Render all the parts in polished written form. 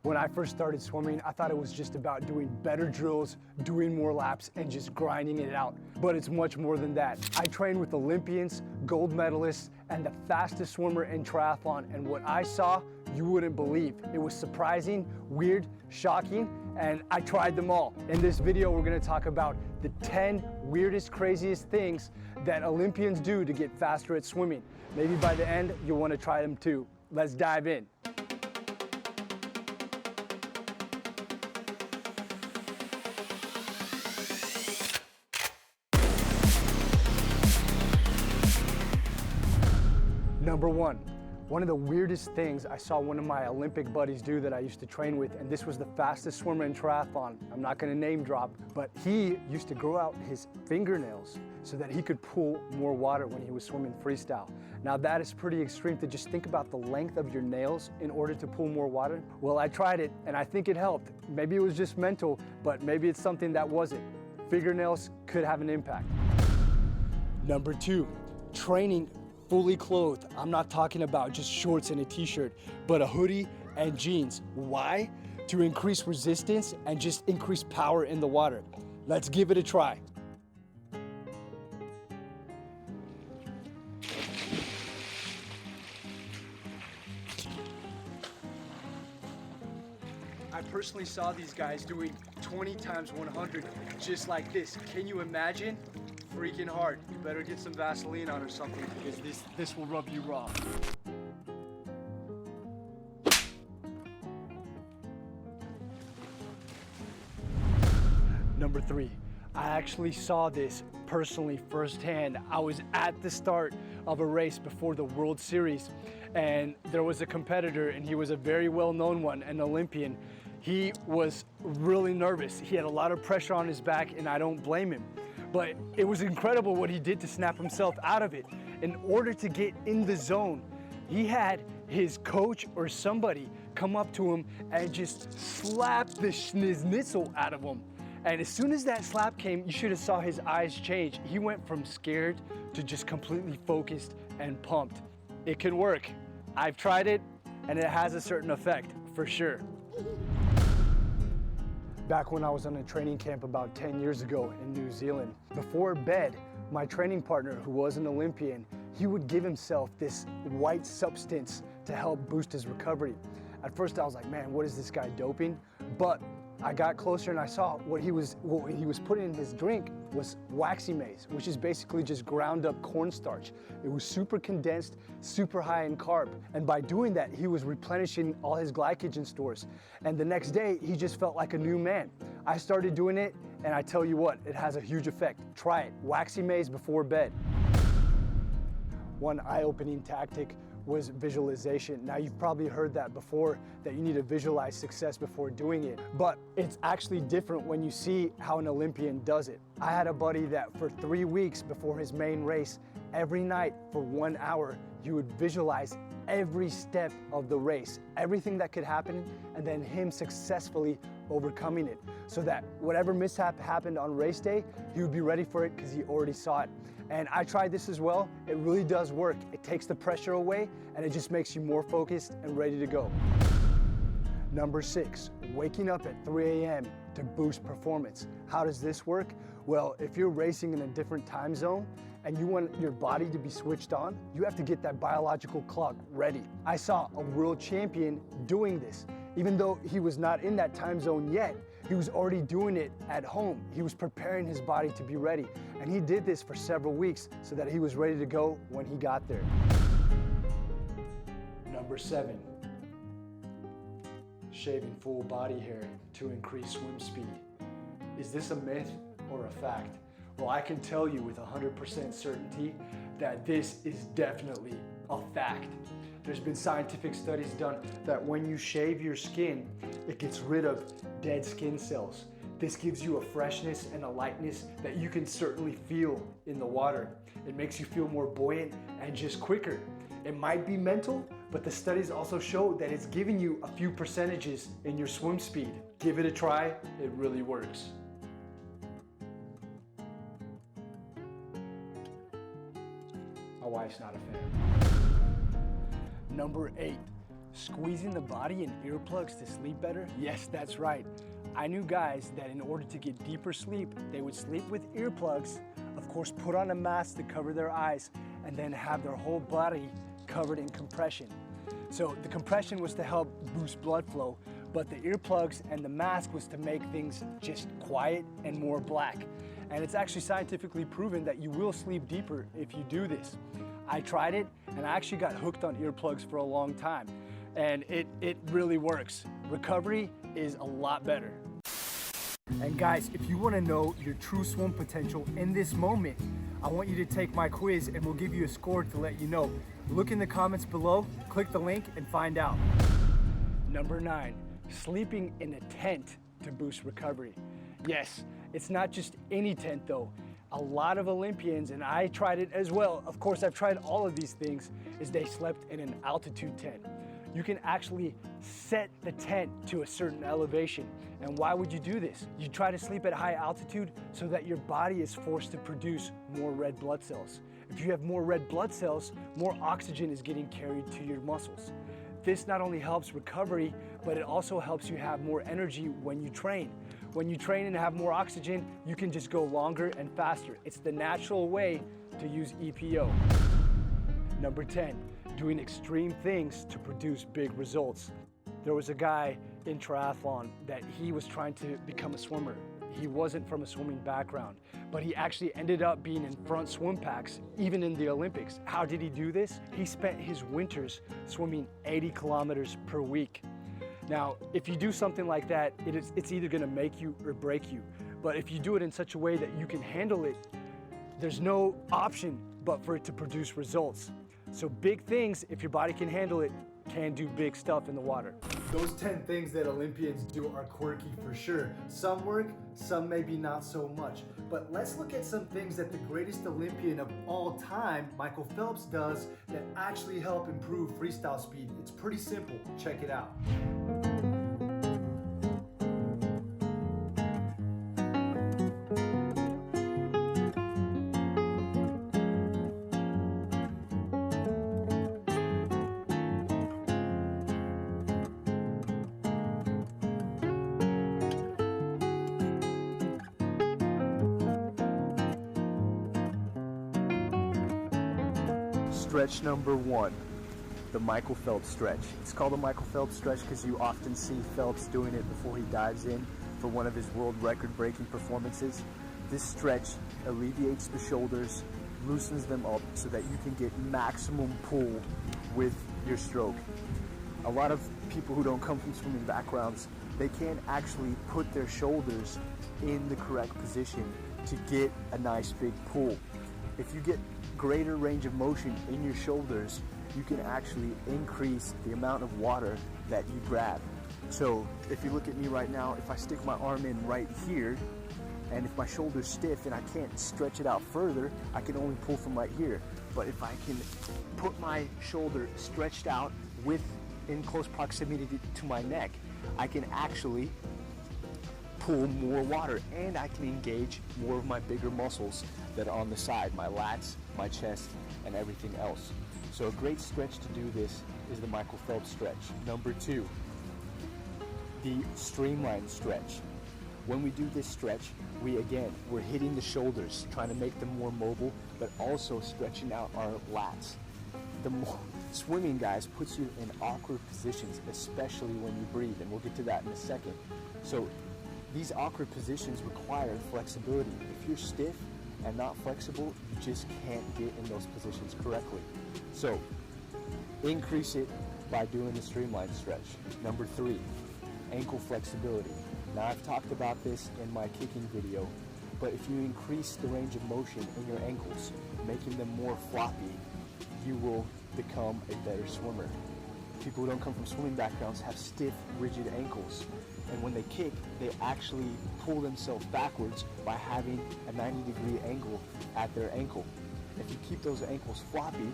When I first started swimming, I thought it was just about doing better drills, doing more laps, and just grinding it out. But it's much more than that. I trained with Olympians, gold medalists, and the fastest swimmer in triathlon, and what I saw, you wouldn't believe. It was surprising, weird, shocking, and I tried them all. In this video, we're gonna talk about the 10 weirdest, craziest things that Olympians do to get faster at swimming. Maybe by the end, you'll wanna try them too. Let's dive in. Number one of the weirdest things I saw one of my Olympic buddies do that I used to train with, and this was the fastest swimmer in triathlon. I'm not gonna name drop, but he used to grow out his fingernails so that he could pull more water when he was swimming freestyle. Now that is pretty extreme to just think about the length of your nails in order to pull more water. Well, I tried it and I think it helped. Maybe it was just mental, but maybe it's something that wasn't. Fingernails could have an impact. Number two, training fully clothed. I'm not talking about just shorts and a t-shirt, but a hoodie and jeans. Why? To increase resistance and just increase power in the water. Let's give it a try. I personally saw these guys doing 20 times 100 just like this. Can you imagine? Freaking hard. You better get some Vaseline on or something because this will rub you raw. Number three, I actually saw this personally firsthand. I was at the start of a race before the World Series, and there was a competitor, and he was a very well-known one, an Olympian. He was really nervous. He had a lot of pressure on his back, and I don't blame him. But it was incredible what he did to snap himself out of it. In order to get in the zone, he had his coach or somebody come up to him and just slap his schnitzel out of him. And as soon as that slap came, you should have saw his eyes change. He went from scared to just completely focused and pumped. It can work. I've tried it, and it has a certain effect, for sure. Back when I was on a training camp about 10 years ago in New Zealand, before bed, my training partner, who was an Olympian, he would give himself this white substance to help boost his recovery. At first I was like, man, what is this guy doping? But I got closer and I saw what he was putting in his drink was waxy maize, which is basically just ground up cornstarch. It was super condensed, super high in carb. And by doing that, he was replenishing all his glycogen stores. And the next day, he just felt like a new man. I started doing it, and I tell you what, it has a huge effect. Try it, waxy maize before bed. One eye-opening tactic was visualization. Now you've probably heard that before, that you need to visualize success before doing it, but it's actually different when you see how an Olympian does it. I had a buddy that for 3 weeks before his main race, every night for 1 hour, you would visualize every step of the race, everything that could happen, and then him successfully overcoming it, so that whatever mishap happened on race day, he would be ready for it because he already saw it. And I tried this as well. It really does work. It takes the pressure away, and it just makes you more focused and ready to go. Number 6, waking up at 3 a.m. to boost performance. How does this work? Well, if you're racing in a different time zone and you want your body to be switched on, you have to get that biological clock ready. I saw a world champion doing this. Even though he was not in that time zone yet, he was already doing it at home. He was preparing his body to be ready. And he did this for several weeks so that he was ready to go when he got there. Number 7, shaving full body hair to increase swim speed. Is this a myth or a fact? Well, I can tell you with 100% certainty that this is definitely a fact. There's been scientific studies done that when you shave your skin, it gets rid of dead skin cells. This gives you a freshness and a lightness that you can certainly feel in the water. It makes you feel more buoyant and just quicker. It might be mental, but the studies also show that it's giving you a few percentages in your swim speed. Give it a try, it really works. My wife's not a fan. Number 8, Squeezing the body in earplugs to sleep better? Yes, that's right. I knew guys that in order to get deeper sleep, they would sleep with earplugs, of course put on a mask to cover their eyes, and then have their whole body covered in compression. So the compression was to help boost blood flow, but the earplugs and the mask was to make things just quiet and more black. And it's actually scientifically proven that you will sleep deeper if you do this. I tried it and I actually got hooked on earplugs for a long time. And it really works. Recovery is a lot better. And guys, if you want to know your true swim potential in this moment, I want you to take my quiz and we'll give you a score to let you know. Look in the comments below, click the link and find out. Number 9, sleeping in a tent to boost recovery. Yes, it's not just any tent though. A lot of Olympians, and I tried it as well, of course I've tried all of these things, is they slept in an altitude tent. You can actually set the tent to a certain elevation. And why would you do this? You try to sleep at high altitude so that your body is forced to produce more red blood cells. If you have more red blood cells, more oxygen is getting carried to your muscles. This not only helps recovery, but it also helps you have more energy when you train. When you train and have more oxygen, you can just go longer and faster. It's the natural way to use EPO. Number 10, doing extreme things to produce big results. There was a guy in triathlon that he was trying to become a swimmer. He wasn't from a swimming background, but he actually ended up being in front swim packs, even in the Olympics. How did he do this? He spent his winters swimming 80 kilometers per week. Now, if you do something like that, it's either gonna make you or break you. But if you do it in such a way that you can handle it, there's no option but for it to produce results. So big things, if your body can handle it, can do big stuff in the water. Those 10 things that Olympians do are quirky for sure. Some work, some maybe not so much. But let's look at some things that the greatest Olympian of all time, Michael Phelps, does that actually help improve freestyle speed. It's pretty simple. Check it out. Stretch number 1, the Michael Phelps stretch. It's called the Michael Phelps stretch because you often see Phelps doing it before he dives in for one of his world record-breaking performances. This stretch alleviates the shoulders, loosens them up so that you can get maximum pull with your stroke. A lot of people who don't come from swimming backgrounds, they can't actually put their shoulders in the correct position to get a nice big pull. If you get greater range of motion in your shoulders, you can actually increase the amount of water that you grab. So if you look at me right now, if I stick my arm in right here, and if my shoulder's stiff and I can't stretch it out further, I can only pull from right here. But if I can put my shoulder stretched out in close proximity to my neck, I can actually pull more water and I can engage more of my bigger muscles that are on the side, my lats, my chest, and everything else. So a great stretch to do this is the Michael Phelps stretch. Number 2, the streamline stretch. When we do this stretch, we're hitting the shoulders, trying to make them more mobile, but also stretching out our lats. Swimming, guys, puts you in awkward positions, especially when you breathe, and we'll get to that in a second. So these awkward positions require flexibility. If you're stiff and not flexible, you just can't get in those positions correctly. So increase it by doing the streamline stretch. Number 3, ankle flexibility. Now I've talked about this in my kicking video, but if you increase the range of motion in your ankles, making them more floppy, you will become a better swimmer. People who don't come from swimming backgrounds have stiff, rigid ankles. And when they kick, they actually pull themselves backwards by having a 90-degree angle at their ankle. If you keep those ankles floppy,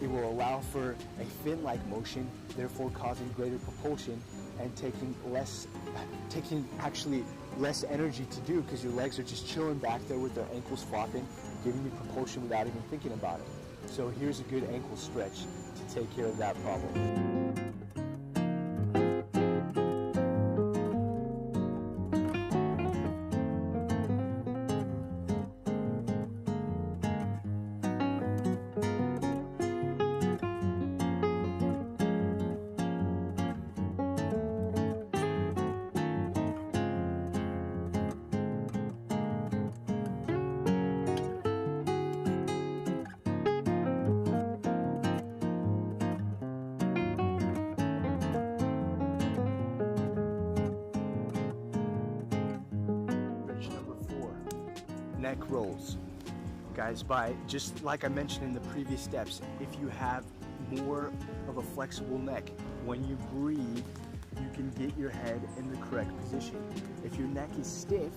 it will allow for a fin-like motion, therefore causing greater propulsion and taking actually less energy to do because your legs are just chilling back there with their ankles flopping, giving you propulsion without even thinking about it. So here's a good ankle stretch to take care of that problem. neck rolls. Guys, just like I mentioned in the previous steps, if you have more of a flexible neck, when you breathe, you can get your head in the correct position. If your neck is stiff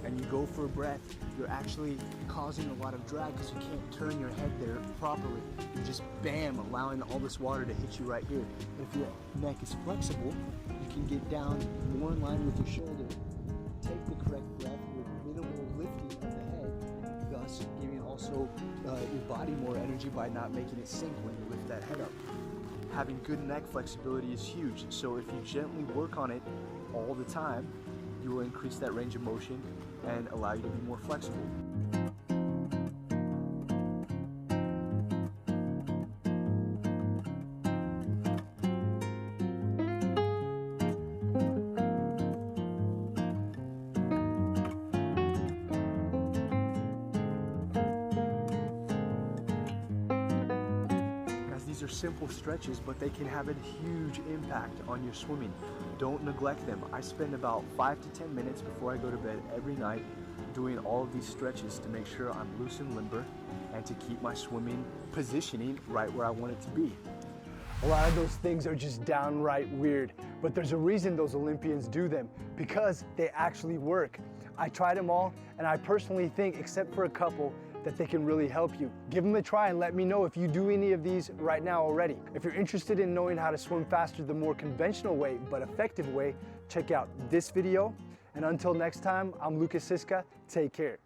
and you go for a breath, you're actually causing a lot of drag because you can't turn your head there properly. You're just bam, allowing all this water to hit you right here. If your neck is flexible, you can get down more in line with your shoulder, take the correct breath with minimal lifting of the head, thus giving also your body more energy by not making it sink when you lift that head up. Having good neck flexibility is huge, so if you gently work on it all the time, you will increase that range of motion and allow you to be more flexible. These are simple stretches, but they can have a huge impact on your swimming. Don't neglect them. I spend about 5 to 10 minutes before I go to bed every night doing all of these stretches to make sure I'm loose and limber and to keep my swimming positioning right where I want it to be. A lot of those things are just downright weird, but there's a reason those Olympians do them, because they actually work. I tried them all, and I personally think, except for a couple, that they can really help you. Give them a try and let me know if you do any of these right now already. If you're interested in knowing how to swim faster the more conventional way, but effective way, check out this video. And until next time, I'm Lukas Siska. Take care.